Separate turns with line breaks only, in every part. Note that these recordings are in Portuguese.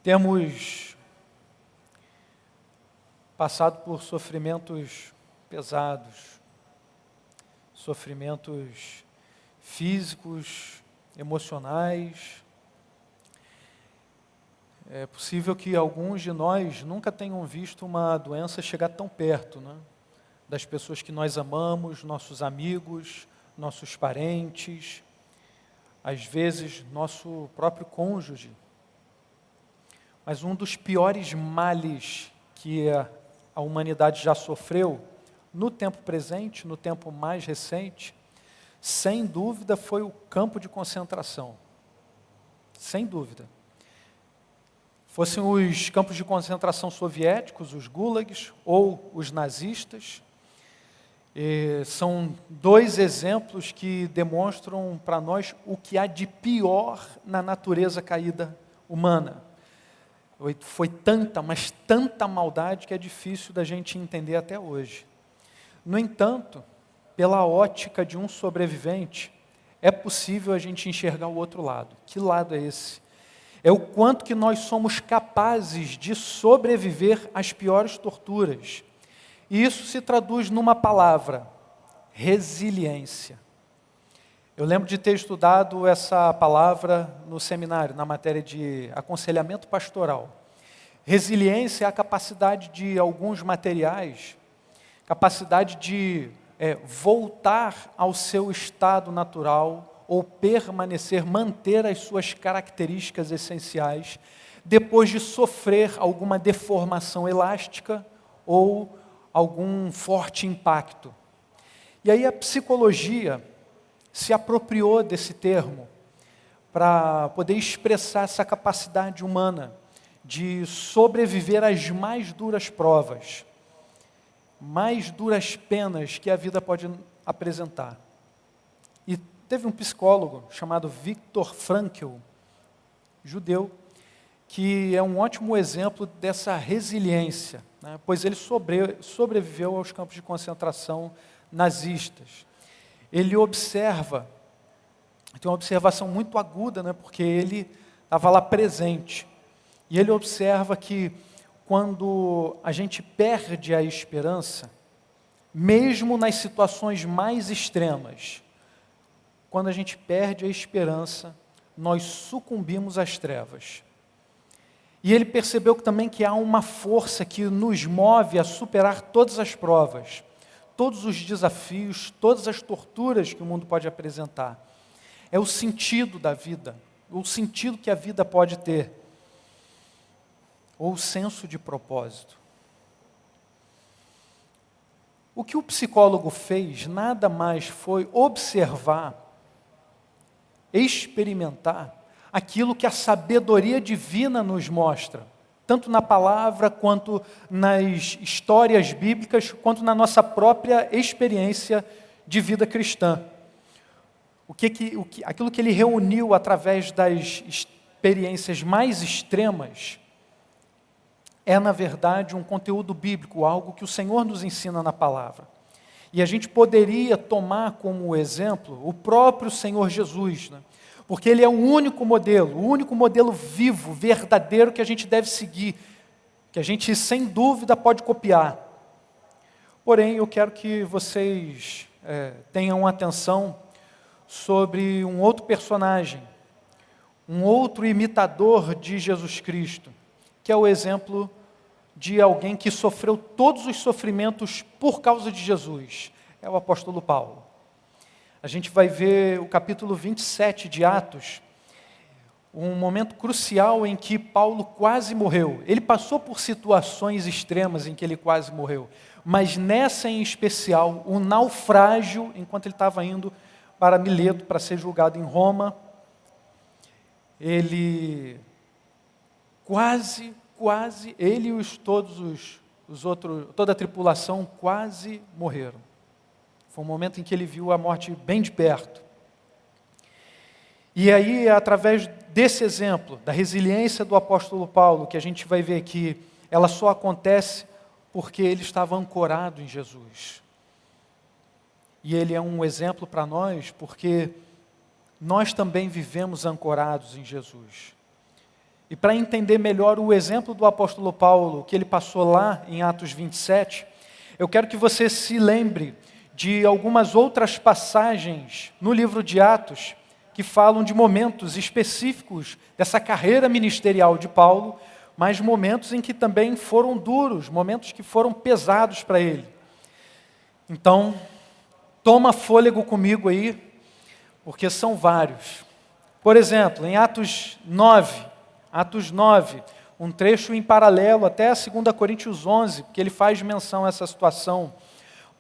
Temos passado por sofrimentos pesados, sofrimentos físicos, emocionais. É possível que alguns de nós nunca tenham visto uma doença chegar tão perto, né? Das pessoas que nós amamos, nossos amigos, nossos parentes, às vezes nosso próprio cônjuge. Mas um dos piores males que a humanidade já sofreu, no tempo presente, no tempo mais recente, sem dúvida foi o campo de concentração. Sem dúvida. Fossem os campos de concentração soviéticos, os gulags, ou os nazistas, são dois exemplos que demonstram para nós o que há de pior na natureza caída humana. Foi tanta, mas tanta maldade que é difícil da gente entender até hoje. No entanto, pela ótica de um sobrevivente, é possível a gente enxergar o outro lado. Que lado é esse? É o quanto que nós somos capazes de sobreviver às piores torturas. E isso se traduz numa palavra: resiliência. Eu lembro de ter estudado essa palavra no seminário, na matéria de aconselhamento pastoral. Resiliência é a capacidade de alguns materiais, capacidade de voltar ao seu estado natural ou permanecer, manter as suas características essenciais, depois de sofrer alguma deformação elástica ou algum forte impacto. E aí a psicologia se apropriou desse termo para poder expressar essa capacidade humana de sobreviver às mais duras provas, mais duras penas que a vida pode apresentar. E teve um psicólogo chamado Viktor Frankl, judeu, que é um ótimo exemplo dessa resiliência, né? Pois ele sobreviveu aos campos de concentração nazistas. Ele observa, tem uma observação muito aguda, né? Porque ele estava lá presente, e ele observa que quando a gente perde a esperança, mesmo nas situações mais extremas, quando a gente perde a esperança, nós sucumbimos às trevas. E ele percebeu também que há uma força que nos move a superar todas as provas, todos os desafios, todas as torturas que o mundo pode apresentar. É o sentido da vida, o sentido que a vida pode ter, ou o senso de propósito. O que o psicólogo fez nada mais foi observar, experimentar aquilo que a sabedoria divina nos mostra, tanto na palavra, quanto nas histórias bíblicas, quanto na nossa própria experiência de vida cristã. Aquilo que ele reuniu através das experiências mais extremas é, na verdade, um conteúdo bíblico, algo que o Senhor nos ensina na palavra. E a gente poderia tomar como exemplo o próprio Senhor Jesus, né? Porque Ele é o único modelo vivo, verdadeiro que a gente deve seguir, que a gente, sem dúvida, pode copiar. Porém, eu quero que vocês tenham atenção sobre um outro personagem, um outro imitador de Jesus Cristo, que é o exemplo de alguém que sofreu todos os sofrimentos por causa de Jesus. É o apóstolo Paulo. A gente vai ver o capítulo 27 de Atos, um momento crucial em que Paulo quase morreu. Ele passou por situações extremas em que ele quase morreu, mas nessa em especial, o naufrágio, enquanto ele estava indo para Mileto para ser julgado em Roma, ele quase, ele e toda a tripulação quase morreram. Foi um momento em que ele viu a morte bem de perto. E aí, através desse exemplo, da resiliência do apóstolo Paulo, que a gente vai ver que ela só acontece porque ele estava ancorado em Jesus. E ele é um exemplo para nós, porque nós também vivemos ancorados em Jesus. E para entender melhor o exemplo do apóstolo Paulo, que ele passou lá em Atos 27, eu quero que você se lembre de algumas outras passagens no livro de Atos que falam de momentos específicos dessa carreira ministerial de Paulo, mas momentos em que também foram duros, momentos que foram pesados para ele. Então, toma fôlego comigo aí, porque são vários. Por exemplo, em Atos 9, um trecho em paralelo até a 2 Coríntios 11, que ele faz menção a essa situação.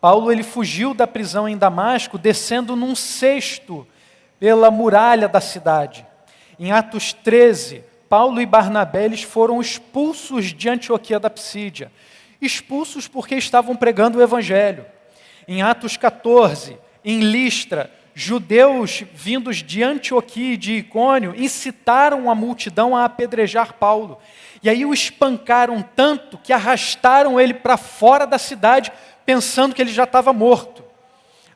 Paulo ele fugiu da prisão em Damasco, descendo num cesto pela muralha da cidade. Em Atos 13, Paulo e Barnabé eles foram expulsos de Antioquia da Psídia. Expulsos porque estavam pregando o Evangelho. Em Atos 14, em Listra, judeus vindos de Antioquia e de Icônio incitaram a multidão a apedrejar Paulo. E aí o espancaram tanto que arrastaram ele para fora da cidade, pensando que ele já estava morto.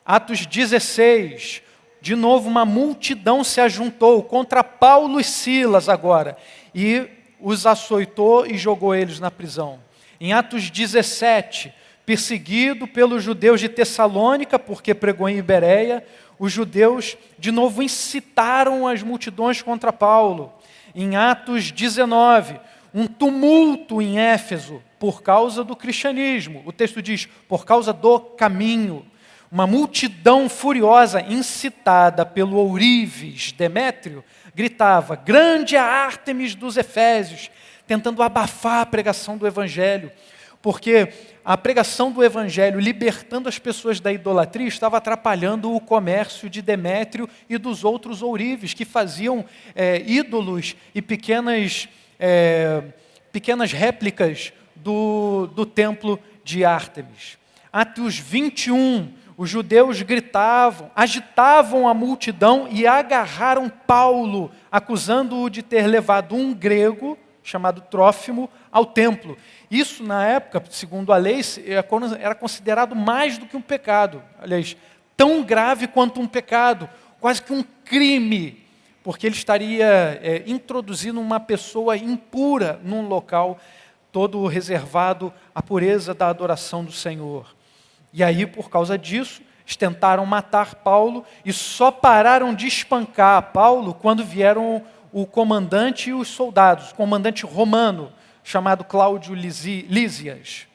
Atos 16, de novo uma multidão se ajuntou contra Paulo e Silas agora, e os açoitou e jogou eles na prisão. Em Atos 17, perseguido pelos judeus de Tessalônica, porque pregou em Bereia, os judeus de novo incitaram as multidões contra Paulo. Em Atos 19, um tumulto em Éfeso por causa do cristianismo. O texto diz, por causa do caminho. Uma multidão furiosa, incitada pelo ourives Demétrio, gritava, grande é a Ártemis dos Efésios, tentando abafar a pregação do Evangelho. Porque a pregação do Evangelho, libertando as pessoas da idolatria, estava atrapalhando o comércio de Demétrio e dos outros ourives, que faziam ídolos e pequenas réplicas do templo de Ártemis. Atos 21, os judeus gritavam, agitavam a multidão e agarraram Paulo, acusando-o de ter levado um grego, chamado Trófimo, ao templo. Isso, na época, segundo a lei, era considerado mais do que um pecado. Aliás, tão grave quanto um pecado, quase que um crime, porque ele estaria introduzindo uma pessoa impura num local todo reservado à pureza da adoração do Senhor. E aí, por causa disso, eles tentaram matar Paulo e só pararam de espancar Paulo quando vieram o comandante e os soldados, o comandante romano, chamado Cláudio Lísias.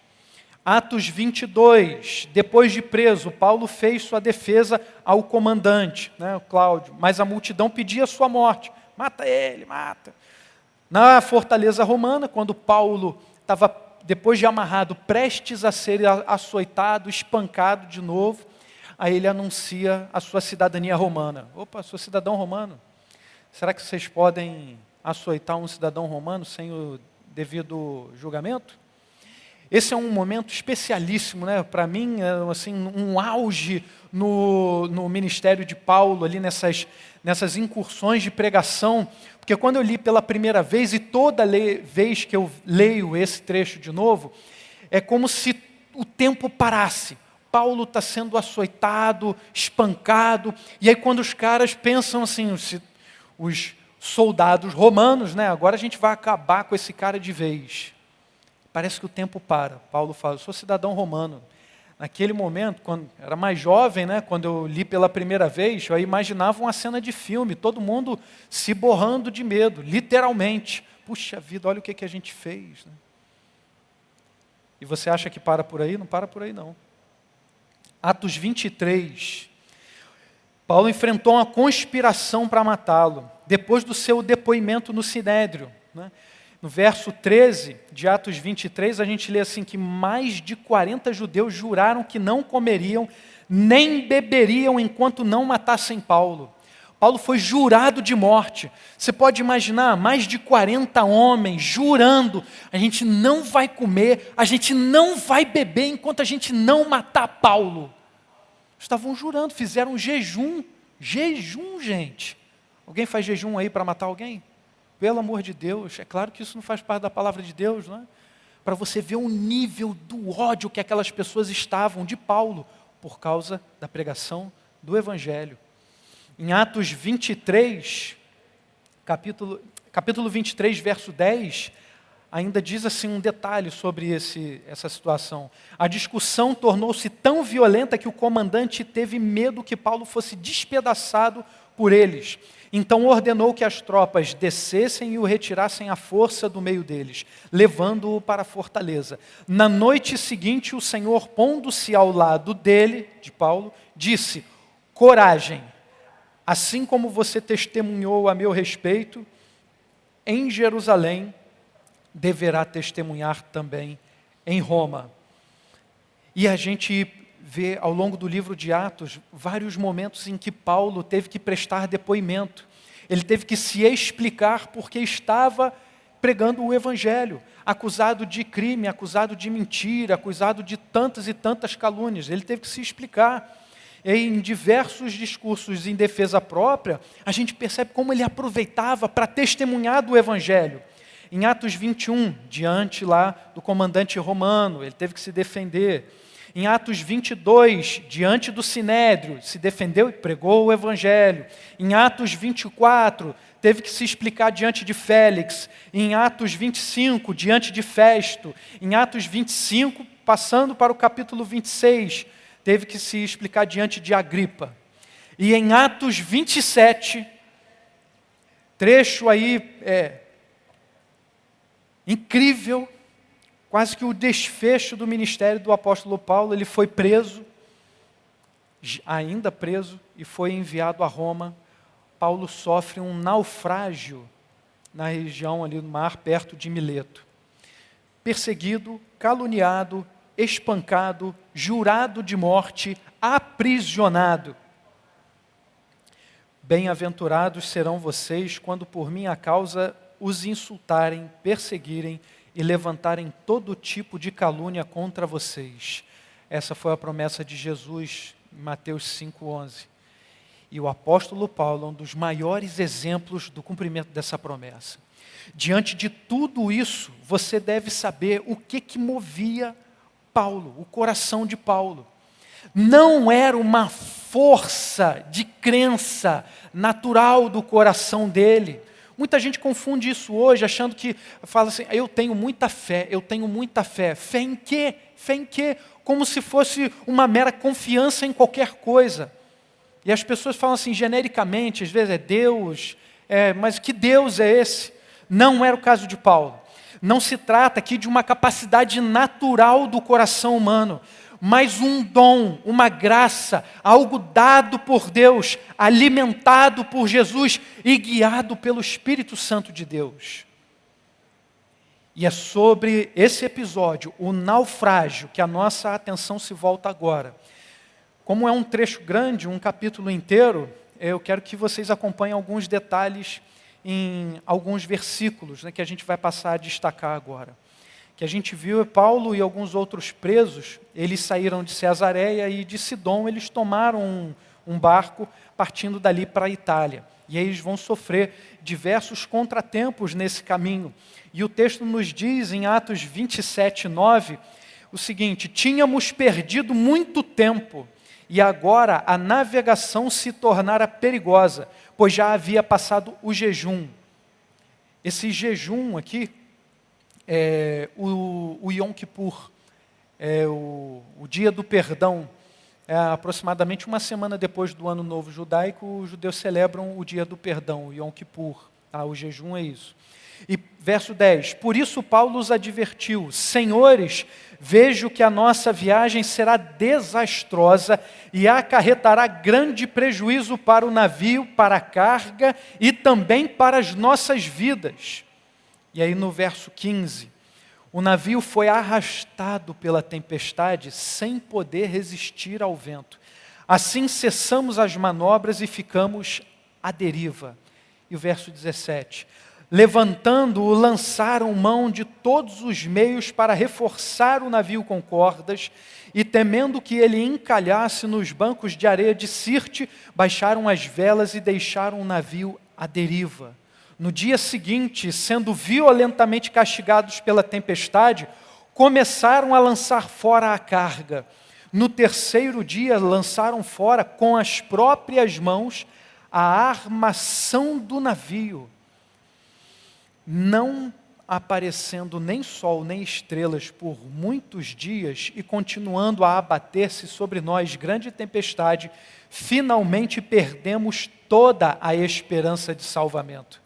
Atos 22, depois de preso, Paulo fez sua defesa ao comandante, o Cláudio, mas a multidão pedia sua morte. Mata ele, mata. Na fortaleza romana, quando Paulo estava, depois de amarrado, prestes a ser açoitado, espancado de novo, aí ele anuncia a sua cidadania romana. Opa, sou cidadão romano. Será que vocês podem açoitar um cidadão romano sem o devido julgamento? Esse é um momento especialíssimo, para mim, assim, um auge no ministério de Paulo, ali nessas incursões de pregação, porque quando eu li pela primeira vez, e toda vez que eu leio esse trecho de novo, é como se o tempo parasse. Paulo está sendo açoitado, espancado, e aí quando os caras pensam assim, os soldados romanos, agora a gente vai acabar com esse cara de vez. Parece que o tempo para. Paulo fala, eu sou cidadão romano. Naquele momento, quando era mais jovem, quando eu li pela primeira vez, eu imaginava uma cena de filme, todo mundo se borrando de medo, literalmente. Puxa vida, olha o que a gente fez. E você acha que para por aí? Não para por aí, não. Atos 23, Paulo enfrentou uma conspiração para matá-lo, depois do seu depoimento no Sinédrio. No verso 13 de Atos 23, a gente lê assim, que mais de 40 judeus juraram que não comeriam, nem beberiam enquanto não matassem Paulo. Paulo foi jurado de morte. Você pode imaginar, mais de 40 homens jurando, a gente não vai comer, a gente não vai beber enquanto a gente não matar Paulo. Estavam jurando, fizeram jejum, gente. Alguém faz jejum aí para matar alguém? Pelo amor de Deus, é claro que isso não faz parte da palavra de Deus, Para você ver o nível do ódio que aquelas pessoas estavam de Paulo, por causa da pregação do Evangelho. Em Atos 23, capítulo 23, verso 10, ainda diz assim um detalhe sobre essa situação. A discussão tornou-se tão violenta que o comandante teve medo que Paulo fosse despedaçado por eles. Então ordenou que as tropas descessem e o retirassem à força do meio deles, levando-o para a fortaleza. Na noite seguinte, o Senhor, pondo-se ao lado dele, de Paulo, disse: coragem, assim como você testemunhou a meu respeito em Jerusalém, deverá testemunhar também em Roma. E a gente vê ao longo do livro de Atos vários momentos em que Paulo teve que prestar depoimento. Ele teve que se explicar porque estava pregando o evangelho, acusado de crime, acusado de mentira, acusado de tantas e tantas calúnias. Ele teve que se explicar. E em diversos discursos em defesa própria, a gente percebe como ele aproveitava para testemunhar do evangelho. Em Atos 21, diante lá do comandante romano, ele teve que se defender. Em Atos 22, diante do Sinédrio, se defendeu e pregou o evangelho. Em Atos 24, teve que se explicar diante de Félix. Em Atos 25, diante de Festo. Em Atos 25, passando para o capítulo 26, teve que se explicar diante de Agripa. E em Atos 27, trecho aí incrível, quase que o desfecho do ministério do apóstolo Paulo. Ele foi preso, ainda preso, e foi enviado a Roma. Paulo sofre um naufrágio na região ali do mar, perto de Mileto. Perseguido, caluniado, espancado, jurado de morte, aprisionado. Bem-aventurados serão vocês quando por minha causa os insultarem, perseguirem e levantarem todo tipo de calúnia contra vocês. Essa foi a promessa de Jesus em Mateus 5,11. E o apóstolo Paulo é um dos maiores exemplos do cumprimento dessa promessa. Diante de tudo isso, você deve saber o que movia Paulo, o coração de Paulo. Não era uma força de crença natural do coração dele. Muita gente confunde isso hoje, achando que, fala assim, eu tenho muita fé, eu tenho muita fé. Fé em quê? Fé em quê? Como se fosse uma mera confiança em qualquer coisa. E as pessoas falam assim, genericamente, às vezes é Deus, mas que Deus é esse? Não era o caso de Paulo. Não se trata aqui de uma capacidade natural do coração humano, mas um dom, uma graça, algo dado por Deus, alimentado por Jesus e guiado pelo Espírito Santo de Deus. E é sobre esse episódio, o naufrágio, que a nossa atenção se volta agora. Como é um trecho grande, um capítulo inteiro, eu quero que vocês acompanhem alguns detalhes em alguns versículos, que a gente vai passar a destacar agora. Que a gente viu Paulo e alguns outros presos, eles saíram de Cesareia e de Sidom, eles tomaram um barco partindo dali para a Itália. E aí eles vão sofrer diversos contratempos nesse caminho. E o texto nos diz em Atos 27:9, o seguinte: tínhamos perdido muito tempo e agora a navegação se tornara perigosa, pois já havia passado o jejum. Esse jejum aqui, o Yom Kippur, o dia do perdão, aproximadamente uma semana depois do Ano Novo Judaico, os judeus celebram o dia do perdão, o Yom Kippur, o jejum é isso. E verso 10, por isso Paulo os advertiu, senhores, vejo que a nossa viagem será desastrosa e acarretará grande prejuízo para o navio, para a carga e também para as nossas vidas. E aí no verso 15, o navio foi arrastado pela tempestade sem poder resistir ao vento. Assim cessamos as manobras e ficamos à deriva. E o verso 17, levantando-o, lançaram mão de todos os meios para reforçar o navio com cordas e temendo que ele encalhasse nos bancos de areia de Sirte, baixaram as velas e deixaram o navio à deriva. No dia seguinte, sendo violentamente castigados pela tempestade, começaram a lançar fora a carga. No terceiro dia, lançaram fora com as próprias mãos a armação do navio. não aparecendo nem sol nem estrelas por muitos dias e continuando a abater-se sobre nós grande tempestade, finalmente perdemos toda a esperança de salvamento.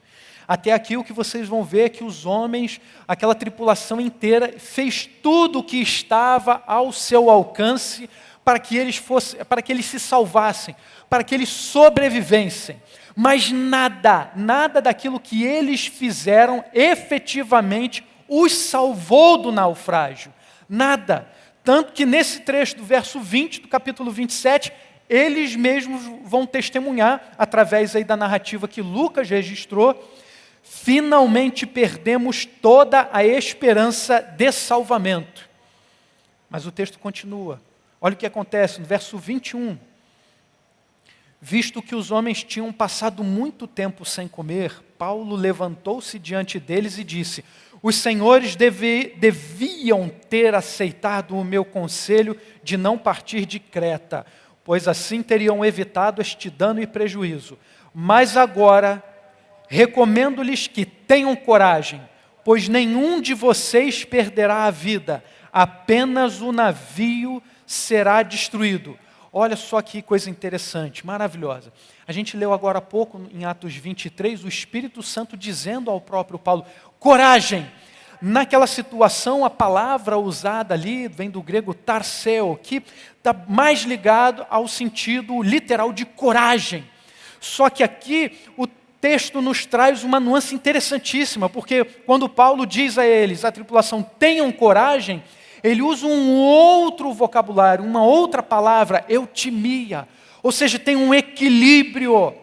Até aqui o que vocês vão ver é que os homens, aquela tripulação inteira, fez tudo o que estava ao seu alcance para que eles se salvassem, para que eles sobrevivessem. Mas nada daquilo que eles fizeram efetivamente os salvou do naufrágio. Nada. Tanto que nesse trecho do verso 20 do capítulo 27, eles mesmos vão testemunhar, através aí da narrativa que Lucas registrou, finalmente perdemos toda a esperança de salvamento. Mas o texto continua. Olha o que acontece no verso 21. Visto que os homens tinham passado muito tempo sem comer, Paulo levantou-se diante deles e disse: os senhores deviam ter aceitado o meu conselho de não partir de Creta, pois assim teriam evitado este dano e prejuízo. Mas agora, recomendo-lhes que tenham coragem, pois nenhum de vocês perderá a vida, apenas o navio será destruído. Olha só que coisa interessante, maravilhosa. A gente leu agora há pouco, em Atos 23, o Espírito Santo dizendo ao próprio Paulo: coragem! Naquela situação, a palavra usada ali vem do grego tarseo, que está mais ligado ao sentido literal de coragem. Só que aqui o texto nos traz uma nuance interessantíssima, porque quando Paulo diz a eles, a tripulação, tenham coragem, ele usa um outro vocabulário, uma outra palavra, eutimia. Ou seja, tem um equilíbrio.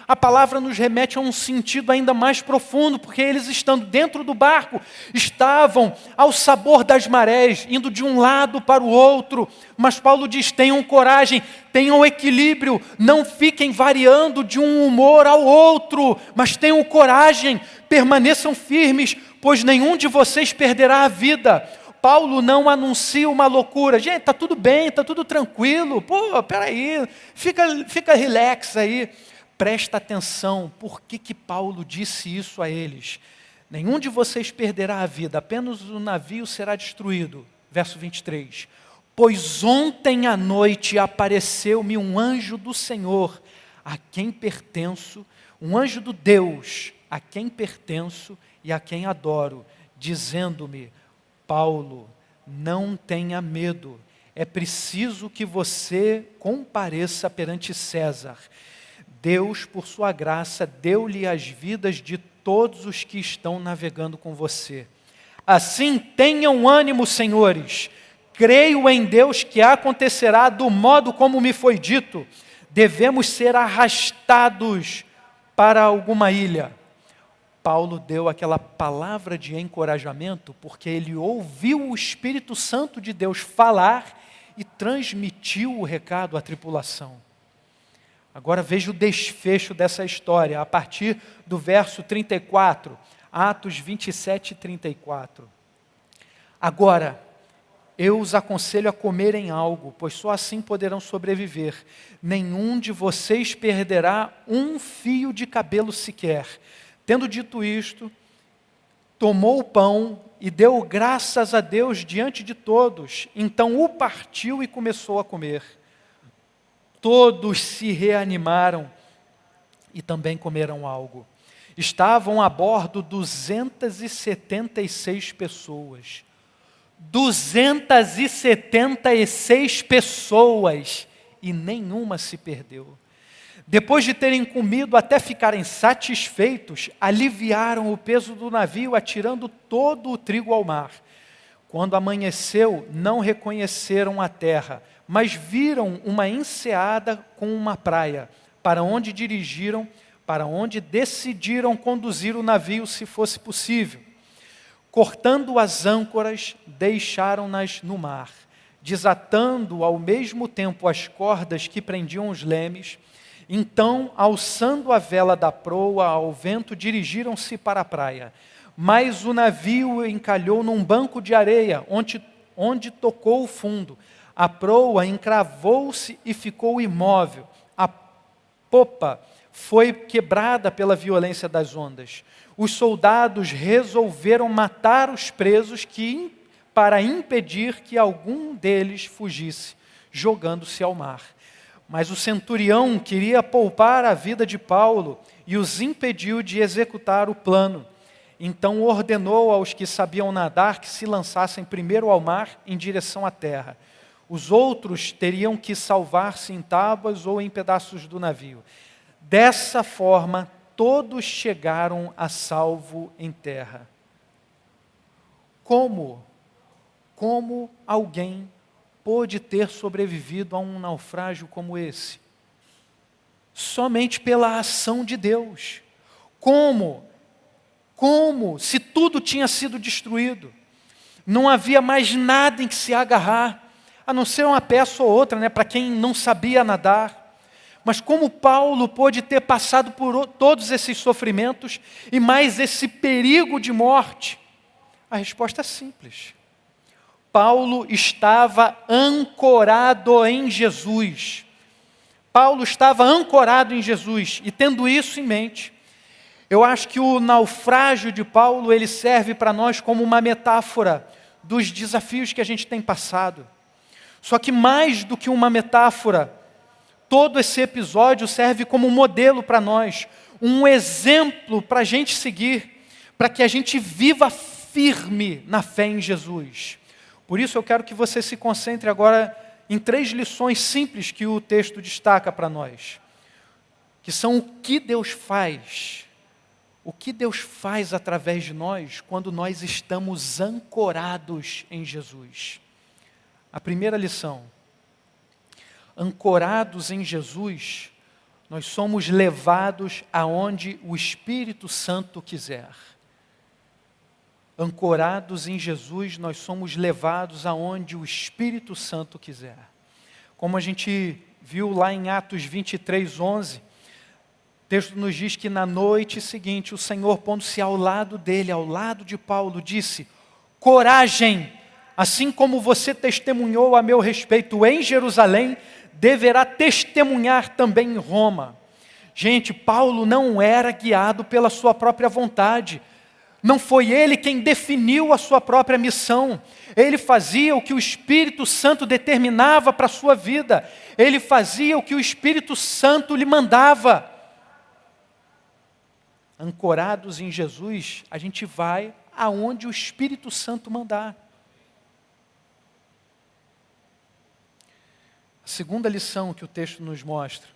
A palavra nos remete a um sentido ainda mais profundo, porque eles estando dentro do barco, estavam ao sabor das marés, indo de um lado para o outro. Mas Paulo diz, tenham coragem, tenham equilíbrio, não fiquem variando de um humor ao outro, mas tenham coragem, permaneçam firmes, pois nenhum de vocês perderá a vida. Paulo não anuncia uma loucura. Gente, está tudo bem, está tudo tranquilo. Pô, peraí, fica relax aí. Presta atenção, por que Paulo disse isso a eles? Nenhum de vocês perderá a vida, apenas o navio será destruído. Verso 23. Pois ontem à noite apareceu-me um anjo do Senhor, a quem pertenço, um anjo do Deus, a quem pertenço e a quem adoro, dizendo-me: Paulo, não tenha medo, é preciso que você compareça perante César. Deus, por sua graça, deu-lhe as vidas de todos os que estão navegando com você. Assim, tenham ânimo, senhores. Creio em Deus que acontecerá do modo como me foi dito. Devemos ser arrastados para alguma ilha. Paulo deu aquela palavra de encorajamento porque ele ouviu o Espírito Santo de Deus falar e transmitiu o recado à tripulação. Agora veja o desfecho dessa história, a partir do verso 34, Atos 27, 34. Agora, eu os aconselho a comerem algo, pois só assim poderão sobreviver. Nenhum de vocês perderá um fio de cabelo sequer. Tendo dito isto, tomou o pão e deu graças a Deus diante de todos. Então o partiu e começou a comer. Todos se reanimaram e também comeram algo. Estavam a bordo 276 pessoas. 276 pessoas e nenhuma se perdeu. Depois de terem comido até ficarem satisfeitos, aliviaram o peso do navio, atirando todo o trigo ao mar. Quando amanheceu, não reconheceram a terra, mas viram uma enseada com uma praia, para onde decidiram conduzir o navio se fosse possível. Cortando as âncoras, deixaram-nas no mar, desatando ao mesmo tempo as cordas que prendiam os lemes. Então, alçando a vela da proa ao vento, dirigiram-se para a praia. Mas o navio encalhou num banco de areia, onde tocou o fundo. A proa encravou-se e ficou imóvel. A popa foi quebrada pela violência das ondas. Os soldados resolveram matar os presos para impedir que algum deles fugisse, jogando-se ao mar. Mas o centurião queria poupar a vida de Paulo e os impediu de executar o plano. Então ordenou aos que sabiam nadar que se lançassem primeiro ao mar em direção à terra. Os outros teriam que salvar-se em tábuas ou em pedaços do navio. Dessa forma, todos chegaram a salvo em terra. Como alguém pôde ter sobrevivido a um naufrágio como esse? Somente pela ação de Deus. Como, se tudo tinha sido destruído, não havia mais nada em que se agarrar, a não ser uma peça ou outra, para quem não sabia nadar. Mas como Paulo pôde ter passado por todos esses sofrimentos e mais esse perigo de morte? A resposta é simples. Paulo estava ancorado em Jesus. Paulo estava ancorado em Jesus, e tendo isso em mente, eu acho que o naufrágio de Paulo, ele serve para nós como uma metáfora dos desafios que a gente tem passado. Só que mais do que uma metáfora, todo esse episódio serve como um modelo para nós, um exemplo para a gente seguir, para que a gente viva firme na fé em Jesus. Por isso eu quero que você se concentre agora em 3 lições simples que o texto destaca para nós, que são o que Deus faz. O que Deus faz através de nós quando nós estamos ancorados em Jesus. A primeira lição: ancorados em Jesus, nós somos levados aonde o Espírito Santo quiser. Ancorados em Jesus, nós somos levados aonde o Espírito Santo quiser. Como a gente viu lá em Atos 23:11, o texto nos diz que na noite seguinte, o Senhor, pondo-se ao lado dele, ao lado de Paulo, disse: coragem, assim como você testemunhou a meu respeito em Jerusalém, deverá testemunhar também em Roma. Gente, Paulo não era guiado pela sua própria vontade. Não foi ele quem definiu a sua própria missão. Ele fazia o que o Espírito Santo determinava para a sua vida. Ele fazia o que o Espírito Santo lhe mandava. Ancorados em Jesus, a gente vai aonde o Espírito Santo mandar. A segunda lição que o texto nos mostra: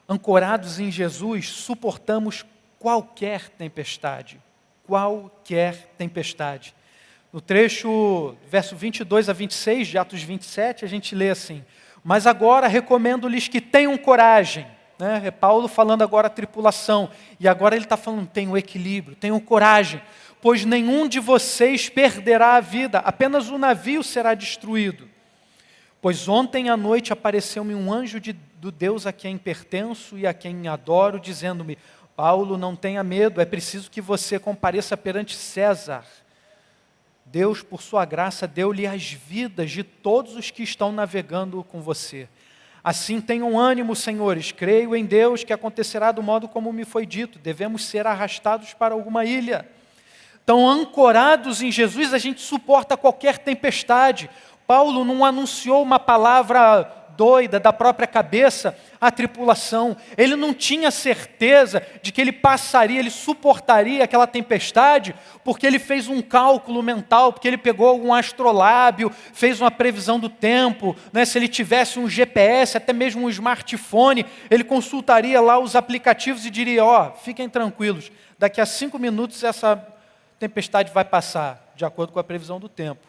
ancorados em Jesus, suportamos qualquer tempestade. Qualquer tempestade. No trecho, verso 22 a 26 de Atos 27, a gente lê assim: mas agora recomendo-lhes que tenham coragem. É Paulo falando agora a tripulação, e agora ele está falando: tenham equilíbrio, tenham coragem, pois nenhum de vocês perderá a vida, apenas o navio será destruído. Pois ontem à noite apareceu-me um anjo do Deus a quem pertenço e a quem adoro, dizendo-me: Paulo, não tenha medo, é preciso que você compareça perante César. Deus, por sua graça, deu-lhe as vidas de todos os que estão navegando com você. Assim tenham ânimo, senhores, creio em Deus que acontecerá do modo como me foi dito, devemos ser arrastados para alguma ilha. Então, ancorados em Jesus, a gente suporta qualquer tempestade. Paulo não anunciou uma palavra doida da própria cabeça à tripulação. Ele não tinha certeza de que ele passaria, ele suportaria aquela tempestade, porque ele fez um cálculo mental, porque ele pegou algum astrolábio, fez uma previsão do tempo, se ele tivesse um GPS, até mesmo um smartphone, ele consultaria lá os aplicativos e diria: fiquem tranquilos, daqui a 5 minutos essa tempestade vai passar, de acordo com a previsão do tempo.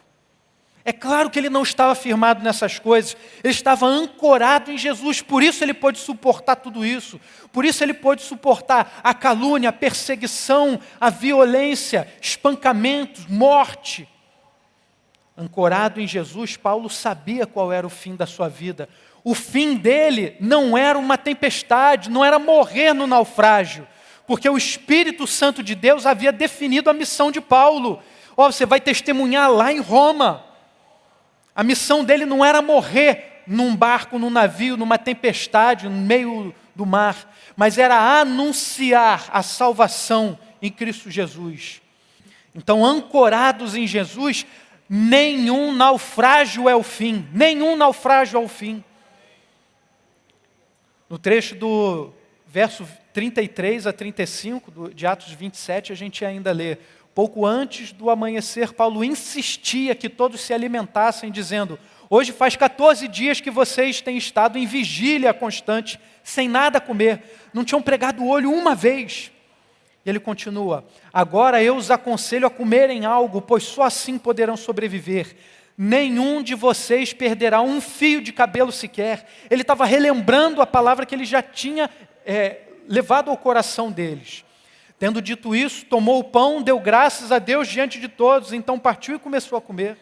É claro que ele não estava firmado nessas coisas, ele estava ancorado em Jesus, por isso ele pôde suportar tudo isso, por isso ele pôde suportar a calúnia, a perseguição, a violência, espancamentos, morte. Ancorado em Jesus, Paulo sabia qual era o fim da sua vida. O fim dele não era uma tempestade, não era morrer no naufrágio, porque o Espírito Santo de Deus havia definido a missão de Paulo. Você vai testemunhar lá em Roma. A missão dele não era morrer num barco, num navio, numa tempestade, no meio do mar, mas era anunciar a salvação em Cristo Jesus. Então, ancorados em Jesus, nenhum naufrágio é o fim, nenhum naufrágio é o fim. No trecho do verso 33 a 35 de Atos 27, a gente ainda lê: pouco antes do amanhecer, Paulo insistia que todos se alimentassem, dizendo: hoje faz 14 dias que vocês têm estado em vigília constante, sem nada comer, não tinham pregado o olho uma vez. E ele continua: agora eu os aconselho a comerem algo, pois só assim poderão sobreviver. Nenhum de vocês perderá um fio de cabelo sequer. Ele estava relembrando a palavra que ele já tinha levado ao coração deles. Tendo dito isso, tomou o pão, deu graças a Deus diante de todos, então partiu e começou a comer.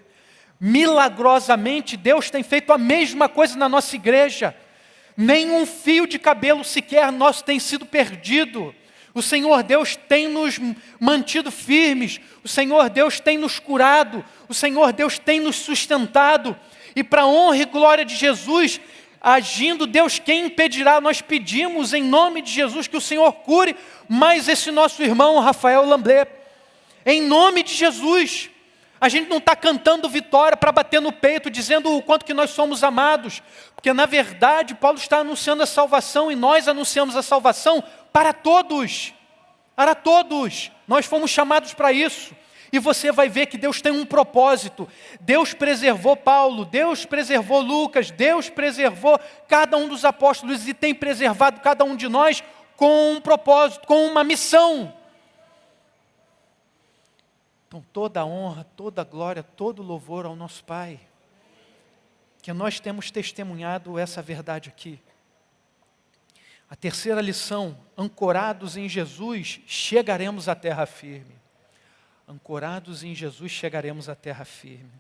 Milagrosamente, Deus tem feito a mesma coisa na nossa igreja. Nenhum fio de cabelo sequer nosso tem sido perdido. O Senhor Deus tem nos mantido firmes, o Senhor Deus tem nos curado, o Senhor Deus tem nos sustentado. E para a honra e glória de Jesus, agindo Deus, quem impedirá? Nós pedimos em nome de Jesus que o Senhor cure mais esse nosso irmão Rafael Lamblé. Em nome de Jesus. A gente não está cantando vitória para bater no peito, dizendo o quanto que nós somos amados. Porque na verdade Paulo está anunciando a salvação e nós anunciamos a salvação para todos. Para todos. Nós fomos chamados para isso. E você vai ver que Deus tem um propósito. Deus preservou Paulo, Deus preservou Lucas, Deus preservou cada um dos apóstolos e tem preservado cada um de nós com um propósito, com uma missão. Então toda a honra, toda a glória, todo o louvor ao nosso Pai. Que nós temos testemunhado essa verdade aqui. A terceira lição: ancorados em Jesus, chegaremos à terra firme. Ancorados em Jesus, chegaremos à terra firme.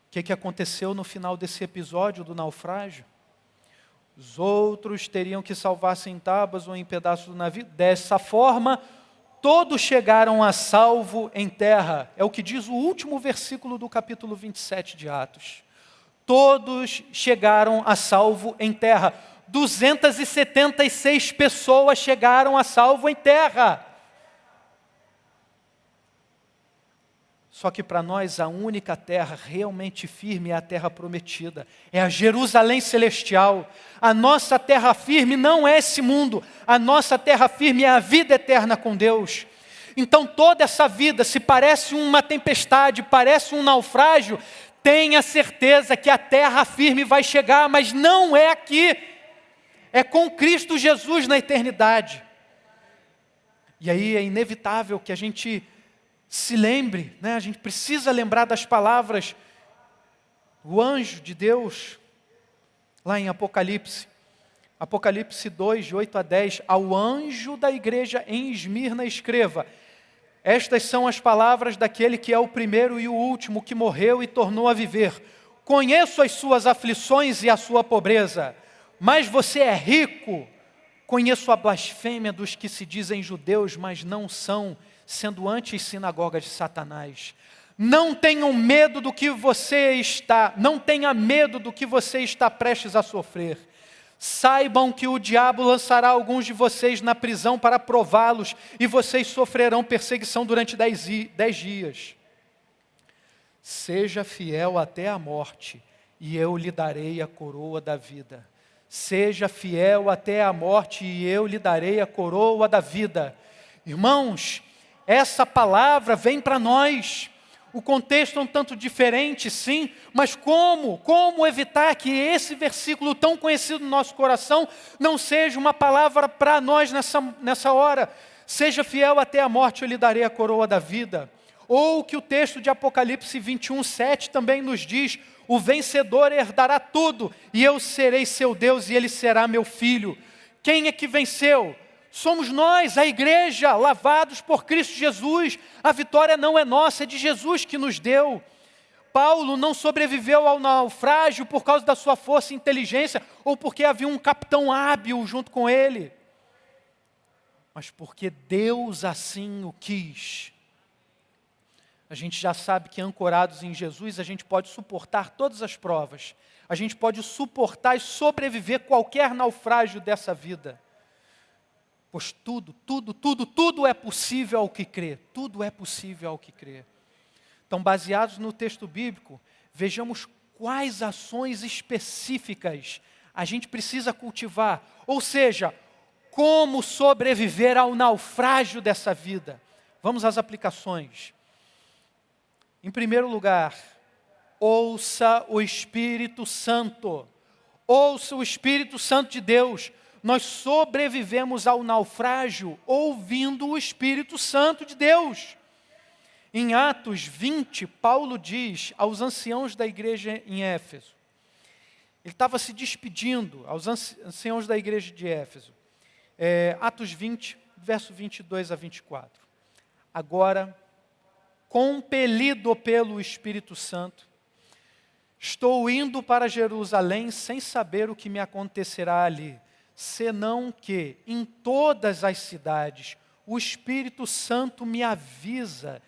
O que aconteceu no final desse episódio do naufrágio? Os outros teriam que salvar-se em tábuas ou em pedaços do navio. Dessa forma, todos chegaram a salvo em terra. É o que diz o último versículo do capítulo 27 de Atos. Todos chegaram a salvo em terra. 276 pessoas chegaram a salvo em terra. Só que para nós a única terra realmente firme é a terra prometida. É a Jerusalém celestial. A nossa terra firme não é esse mundo. A nossa terra firme é a vida eterna com Deus. Então toda essa vida, se parece uma tempestade, parece um naufrágio, tenha certeza que a terra firme vai chegar, mas não é aqui. É com Cristo Jesus na eternidade. E aí é inevitável que a gente se lembre, né? A gente precisa lembrar das palavras do anjo de Deus, lá em Apocalipse. Apocalipse 2, de 8 a 10. Ao anjo da igreja em Esmirna escreva: estas são as palavras daquele que é o primeiro e o último, que morreu e tornou a viver. Conheço as suas aflições e a sua pobreza, mas você é rico. Conheço a blasfêmia dos que se dizem judeus, mas não são, sendo antes sinagoga de Satanás. Não tenham medo do que você está, não tenha medo do que você está prestes a sofrer. Saibam que o diabo lançará alguns de vocês na prisão para prová-los, e vocês sofrerão perseguição durante 10 dias. Seja fiel até a morte, e eu lhe darei a coroa da vida. Seja fiel até a morte, e eu lhe darei a coroa da vida. Irmãos, essa palavra vem para nós. O contexto é um tanto diferente, sim, mas como evitar que esse versículo tão conhecido no nosso coração não seja uma palavra para nós nessa hora? Seja fiel até a morte, eu lhe darei a coroa da vida. Ou que o texto de Apocalipse 21, 7 também nos diz: o vencedor herdará tudo, e eu serei seu Deus, e ele será meu filho. Quem é que venceu? Somos nós, a igreja, lavados por Cristo Jesus. A vitória não é nossa, é de Jesus que nos deu. Paulo não sobreviveu ao naufrágio por causa da sua força e inteligência, ou porque havia um capitão hábil junto com ele, mas porque Deus assim o quis. A gente já sabe que ancorados em Jesus, a gente pode suportar todas as provas. A gente pode suportar e sobreviver qualquer naufrágio dessa vida. Pois tudo é possível ao que crê. Tudo é possível ao que crê. Então, baseados no texto bíblico, vejamos quais ações específicas a gente precisa cultivar. Ou seja, como sobreviver ao naufrágio dessa vida. Vamos às aplicações. Em primeiro lugar, ouça o Espírito Santo. Ouça o Espírito Santo de Deus. Nós sobrevivemos ao naufrágio ouvindo o Espírito Santo de Deus. Em Atos 20, Paulo diz aos anciãos da igreja em Éfeso, ele estava se despedindo aos anciãos da igreja de Éfeso. Atos 20, verso 22 a 24. Agora, compelido pelo Espírito Santo, estou indo para Jerusalém sem saber o que me acontecerá ali, senão que em todas as cidades o Espírito Santo me avisa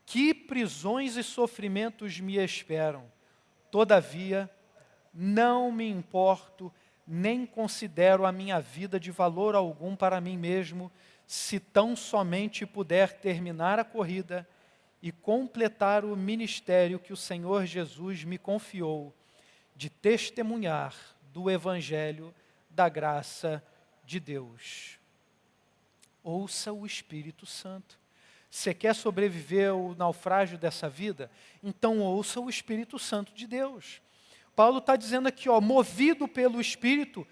que prisões e sofrimentos me esperam. Todavia, não me importo, nem considero a minha vida de valor algum para mim mesmo, se tão somente puder terminar a corrida e completar o ministério que o Senhor Jesus me confiou, de testemunhar do Evangelho da graça de Deus. Ouça o Espírito Santo. Você quer sobreviver ao naufrágio dessa vida? Então ouça o Espírito Santo de Deus. Paulo está dizendo aqui, movido pelo Espírito,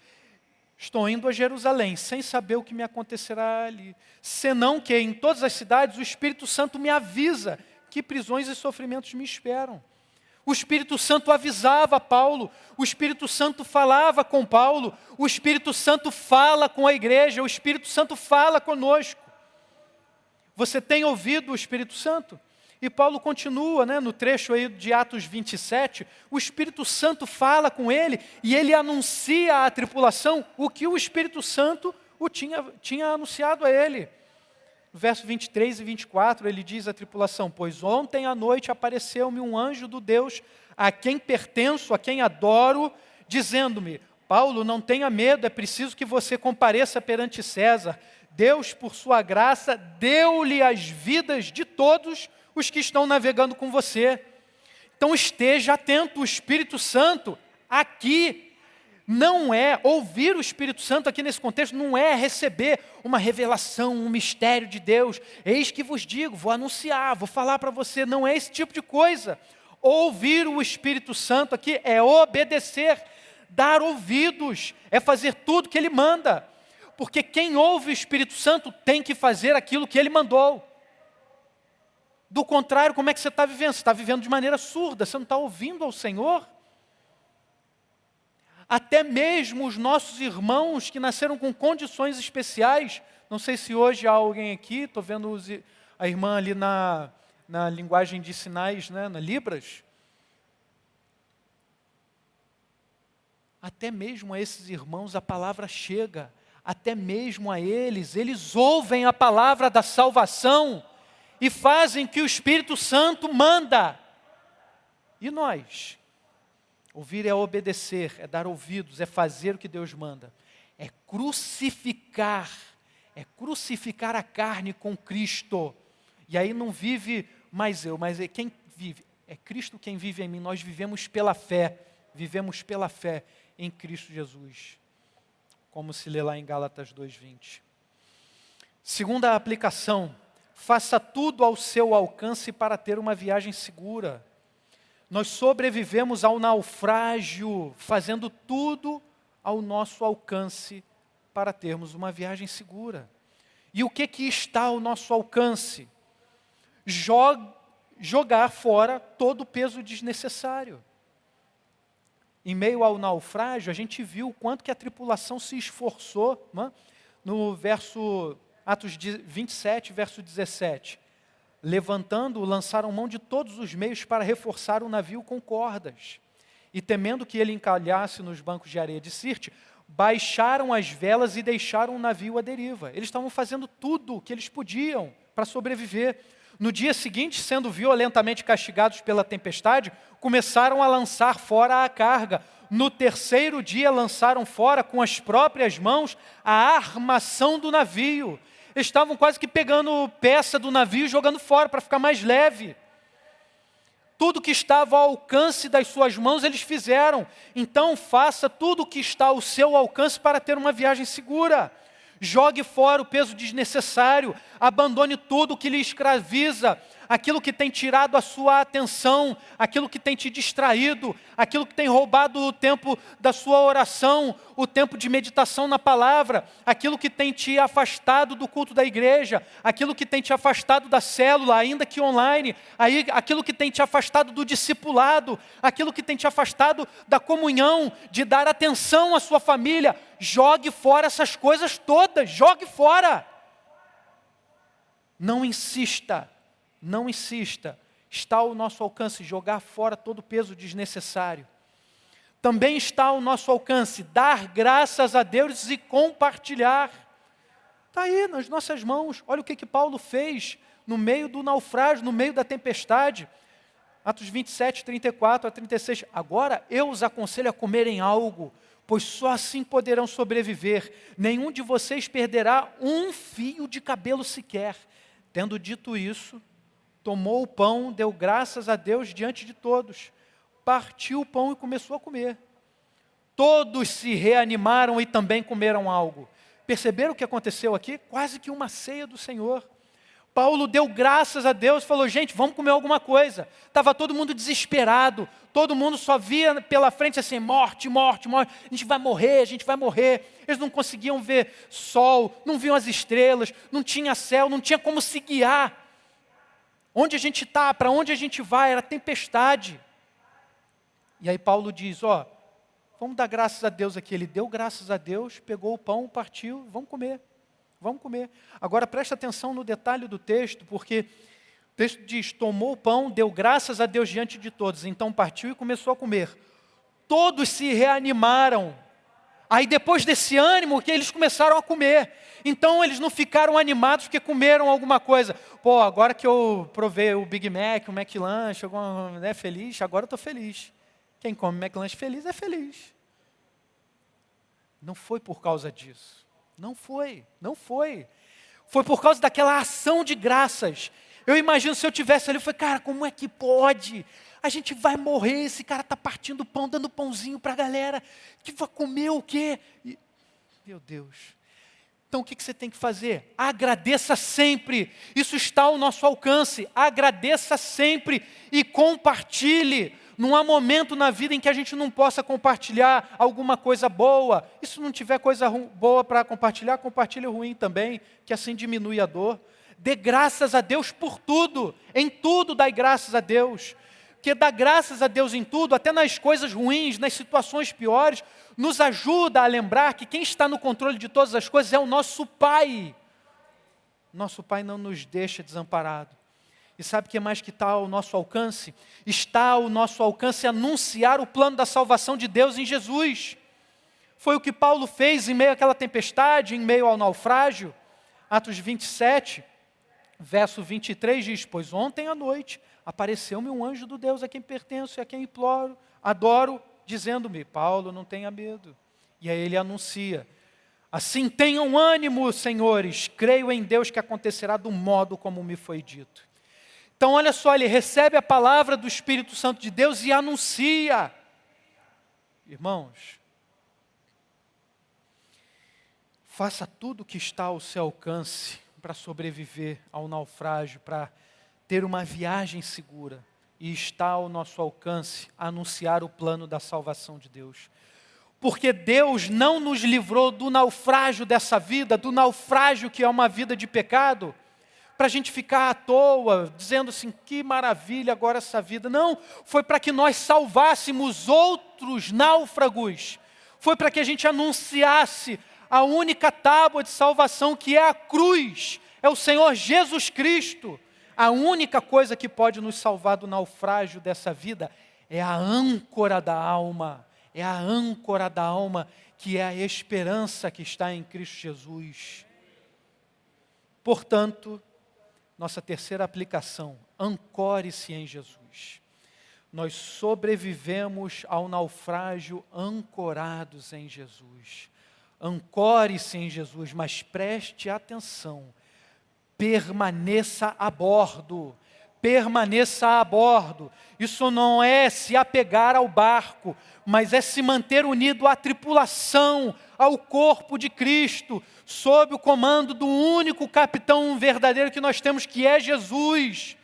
estou indo a Jerusalém, sem saber o que me acontecerá ali. Senão que em todas as cidades o Espírito Santo me avisa que prisões e sofrimentos me esperam. O Espírito Santo avisava Paulo, o Espírito Santo falava com Paulo, o Espírito Santo fala com a igreja, o Espírito Santo fala conosco. Você tem ouvido o Espírito Santo? E Paulo continua, no trecho aí de Atos 27, o Espírito Santo fala com ele e ele anuncia à tripulação o que o Espírito Santo tinha anunciado a ele. No verso 23 e 24, ele diz à tripulação, pois ontem à noite apareceu-me um anjo do Deus a quem pertenço, a quem adoro, dizendo-me, Paulo, não tenha medo, é preciso que você compareça perante César. Deus, por sua graça, deu-lhe as vidas de todos os que estão navegando com você. Então esteja atento, o Espírito Santo aqui não é, ouvir o Espírito Santo aqui nesse contexto, não é receber uma revelação, um mistério de Deus. Eis que vos digo, vou anunciar, vou falar para você, não é esse tipo de coisa. Ouvir o Espírito Santo aqui é obedecer, dar ouvidos, é fazer tudo que Ele manda. Porque quem ouve o Espírito Santo tem que fazer aquilo que Ele mandou. Do contrário, como é que você está vivendo? Você está vivendo de maneira surda, você não está ouvindo ao Senhor? Até mesmo os nossos irmãos que nasceram com condições especiais, não sei se hoje há alguém aqui, estou vendo a irmã ali na linguagem de sinais, na Libras. Até mesmo a esses irmãos a palavra chega, até mesmo a eles ouvem a palavra da salvação e fazem o que o Espírito Santo manda. E nós? Ouvir é obedecer, é dar ouvidos, é fazer o que Deus manda. É crucificar a carne com Cristo. E aí não vive mais eu, mas é quem vive. É Cristo quem vive em mim. Nós vivemos pela fé em Cristo Jesus. Como se lê lá em Gálatas 2:20. Segunda aplicação, faça tudo ao seu alcance para ter uma viagem segura. Nós sobrevivemos ao naufrágio, fazendo tudo ao nosso alcance para termos uma viagem segura. E o que está ao nosso alcance? Jogar fora todo o peso desnecessário. Em meio ao naufrágio, a gente viu o quanto que a tripulação se esforçou, no verso, Atos 27, verso 17. Levantando, lançaram mão de todos os meios para reforçar o navio com cordas. E temendo que ele encalhasse nos bancos de areia de Sirte, baixaram as velas e deixaram o navio à deriva. Eles estavam fazendo tudo o que eles podiam para sobreviver. No dia seguinte, sendo violentamente castigados pela tempestade, começaram a lançar fora a carga. No terceiro dia, lançaram fora com as próprias mãos a armação do navio. Estavam quase que pegando peça do navio e jogando fora para ficar mais leve. Tudo que estava ao alcance das suas mãos, eles fizeram. Então, faça tudo o que está ao seu alcance para ter uma viagem segura. Jogue fora o peso desnecessário, abandone tudo que lhe escraviza, aquilo que tem tirado a sua atenção, aquilo que tem te distraído, aquilo que tem roubado o tempo da sua oração, o tempo de meditação na palavra, aquilo que tem te afastado do culto da igreja, aquilo que tem te afastado da célula, ainda que online, aquilo que tem te afastado do discipulado, aquilo que tem te afastado da comunhão, de dar atenção à sua família. Jogue fora essas coisas todas, jogue fora. Não insista. Não insista, está ao nosso alcance jogar fora todo o peso desnecessário. Também está ao nosso alcance dar graças a Deus e compartilhar. Está aí nas nossas mãos. Olha o que Paulo fez no meio do naufrágio, no meio da tempestade. Atos 27, 34 a 36. Agora eu os aconselho a comerem algo, pois só assim poderão sobreviver. Nenhum de vocês perderá um fio de cabelo sequer. Tendo dito isso, tomou o pão, deu graças a Deus diante de todos, partiu o pão e começou a comer. Todos se reanimaram e também comeram algo. Perceberam o que aconteceu aqui? Quase que uma ceia do Senhor. Paulo deu graças a Deus, falou, gente, vamos comer alguma coisa. Estava todo mundo desesperado, todo mundo só via pela frente assim, morte, morte, morte. A gente vai morrer, a gente vai morrer. Eles não conseguiam ver sol, não viam as estrelas, não tinha céu, não tinha como se guiar. Onde a gente está, para onde a gente vai, era tempestade. E aí Paulo diz, vamos dar graças a Deus aqui. Ele deu graças a Deus, pegou o pão, partiu, vamos comer. Vamos comer. Agora presta atenção no detalhe do texto, porque o texto diz, tomou o pão, deu graças a Deus diante de todos, então partiu e começou a comer. Todos se reanimaram. Aí depois desse ânimo, que eles começaram a comer. Então eles não ficaram animados porque comeram alguma coisa. Agora que eu provei o Big Mac, o McLanche, feliz, agora eu estou feliz. Quem come McLanche feliz é feliz. Não foi por causa disso. Não foi. Foi por causa daquela ação de graças. Eu imagino se eu tivesse ali, eu falei, cara, como é que pode? A gente vai morrer, esse cara está partindo pão, dando pãozinho para a galera, que vai comer o quê? Meu Deus. Então o que você tem que fazer? Agradeça sempre, isso está ao nosso alcance, agradeça sempre e compartilhe. Não há momento na vida em que a gente não possa compartilhar alguma coisa boa. E se não tiver coisa boa para compartilhar, compartilhe o ruim também, que assim diminui a dor. Dê graças a Deus por tudo, em tudo dai graças a Deus. Porque dar graças a Deus em tudo, até nas coisas ruins, nas situações piores, nos ajuda a lembrar que quem está no controle de todas as coisas é o nosso Pai. Nosso Pai não nos deixa desamparado. E sabe o que mais que está ao nosso alcance? Está ao nosso alcance anunciar o plano da salvação de Deus em Jesus. Foi o que Paulo fez em meio àquela tempestade, em meio ao naufrágio. Atos 27, verso 23 diz, pois ontem à noite apareceu-me um anjo do Deus a quem pertenço e a quem imploro, adoro, dizendo-me, Paulo, não tenha medo. E aí ele anuncia, assim tenham ânimo, senhores, creio em Deus que acontecerá do modo como me foi dito. Então olha só, ele recebe a palavra do Espírito Santo de Deus e anuncia. Irmãos, faça tudo o que está ao seu alcance para sobreviver ao naufrágio, para ter uma viagem segura. E está ao nosso alcance anunciar o plano da salvação de Deus. Porque Deus não nos livrou do naufrágio dessa vida, do naufrágio que é uma vida de pecado, para a gente ficar à toa, dizendo assim, que maravilha agora essa vida. Não, foi para que nós salvássemos outros náufragos. Foi para que a gente anunciasse a única tábua de salvação que é a cruz. É o Senhor Jesus Cristo. A única coisa que pode nos salvar do naufrágio dessa vida é a âncora da alma. É a âncora da alma que é a esperança que está em Cristo Jesus. Portanto, nossa terceira aplicação, ancore-se em Jesus. Nós sobrevivemos ao naufrágio ancorados em Jesus. Ancore-se em Jesus, mas preste atenção, permaneça a bordo. Permaneça a bordo. Isso não é se apegar ao barco, mas é se manter unido à tripulação, ao corpo de Cristo, sob o comando do único capitão verdadeiro que nós temos, que é Jesus.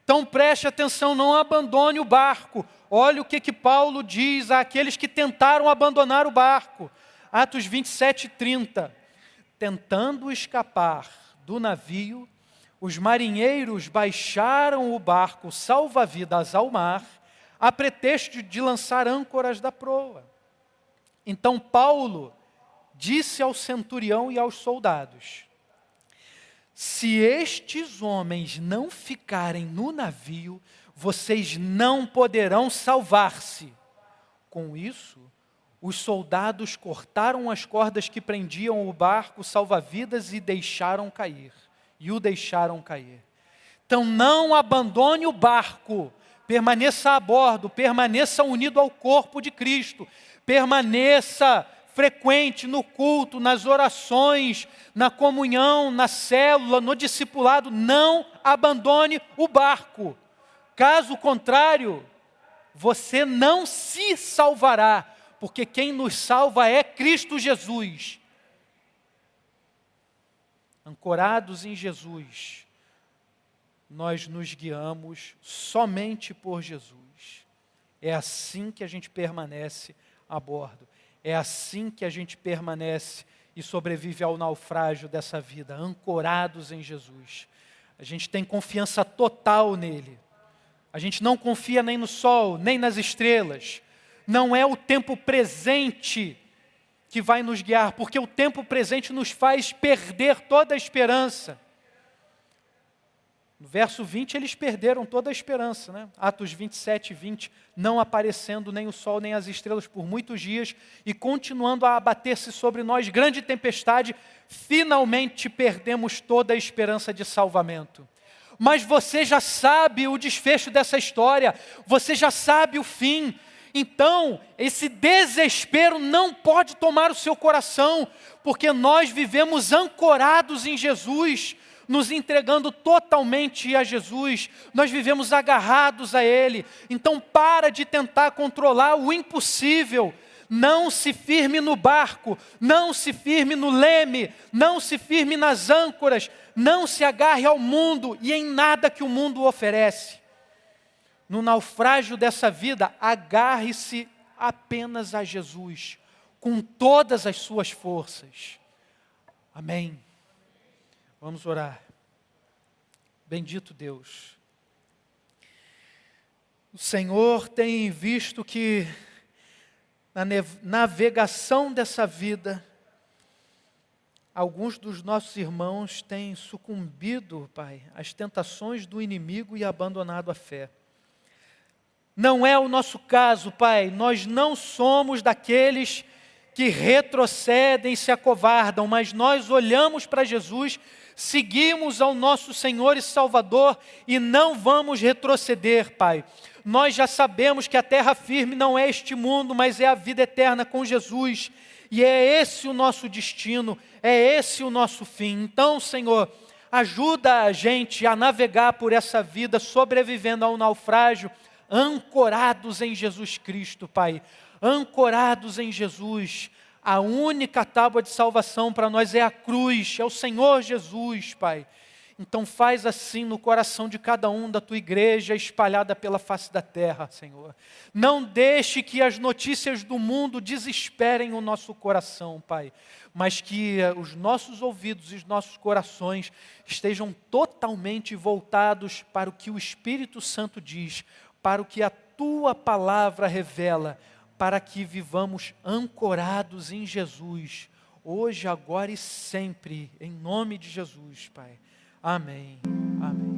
Então preste atenção, não abandone o barco. Olha o que Paulo diz àqueles que tentaram abandonar o barco. Atos 27:30. Tentando escapar do navio, os marinheiros baixaram o barco salva-vidas ao mar, a pretexto de lançar âncoras da proa. Então Paulo disse ao centurião e aos soldados: se estes homens não ficarem no navio, vocês não poderão salvar-se. Com isso, os soldados cortaram as cordas que prendiam o barco salva-vidas e o deixaram cair. Então não abandone o barco, permaneça a bordo, permaneça unido ao corpo de Cristo, permaneça frequente no culto, nas orações, na comunhão, na célula, no discipulado. Não abandone o barco. Caso contrário, você não se salvará, porque quem nos salva é Cristo Jesus. Ancorados em Jesus, nós nos guiamos somente por Jesus. É assim que a gente permanece a bordo. É assim que a gente permanece e sobrevive ao naufrágio dessa vida, ancorados em Jesus. A gente tem confiança total nele. A gente não confia nem no sol, nem nas estrelas. Não é o tempo presente que vai nos guiar, porque o tempo presente nos faz perder toda a esperança. No verso 20, eles perderam toda a esperança, né? Atos 27:20, não aparecendo nem o sol nem as estrelas por muitos dias e continuando a abater-se sobre nós grande tempestade, finalmente perdemos toda a esperança de salvamento. Mas você já sabe o desfecho dessa história, você já sabe o fim. Então, esse desespero não pode tomar o seu coração, porque nós vivemos ancorados em Jesus, nos entregando totalmente a Jesus, nós vivemos agarrados a Ele. Então para de tentar controlar o impossível, não se firme no barco, não se firme no leme, não se firme nas âncoras, não se agarre ao mundo e em nada que o mundo oferece. No naufrágio dessa vida, agarre-se apenas a Jesus, com todas as suas forças. Amém. Vamos orar. Bendito Deus. O Senhor tem visto que na navegação dessa vida, alguns dos nossos irmãos têm sucumbido, Pai, às tentações do inimigo e abandonado a fé. Não é o nosso caso, Pai. Nós não somos daqueles que retrocedem e se acovardam, mas nós olhamos para Jesus, seguimos ao nosso Senhor e Salvador e não vamos retroceder, Pai. Nós já sabemos que a terra firme não é este mundo, mas é a vida eterna com Jesus. E é esse o nosso destino, é esse o nosso fim. Então, Senhor, ajuda a gente a navegar por essa vida, sobrevivendo ao naufrágio, ancorados em Jesus Cristo, Pai. Ancorados em Jesus. A única tábua de salvação para nós é a cruz, é o Senhor Jesus, Pai. Então faz assim no coração de cada um da Tua igreja espalhada pela face da terra, Senhor. Não deixe que as notícias do mundo desesperem o nosso coração, Pai. Mas que os nossos ouvidos e os nossos corações estejam totalmente voltados para o que o Espírito Santo diz, para o que a Tua palavra revela, para que vivamos ancorados em Jesus, hoje, agora e sempre, em nome de Jesus, Pai. Amém. Amém.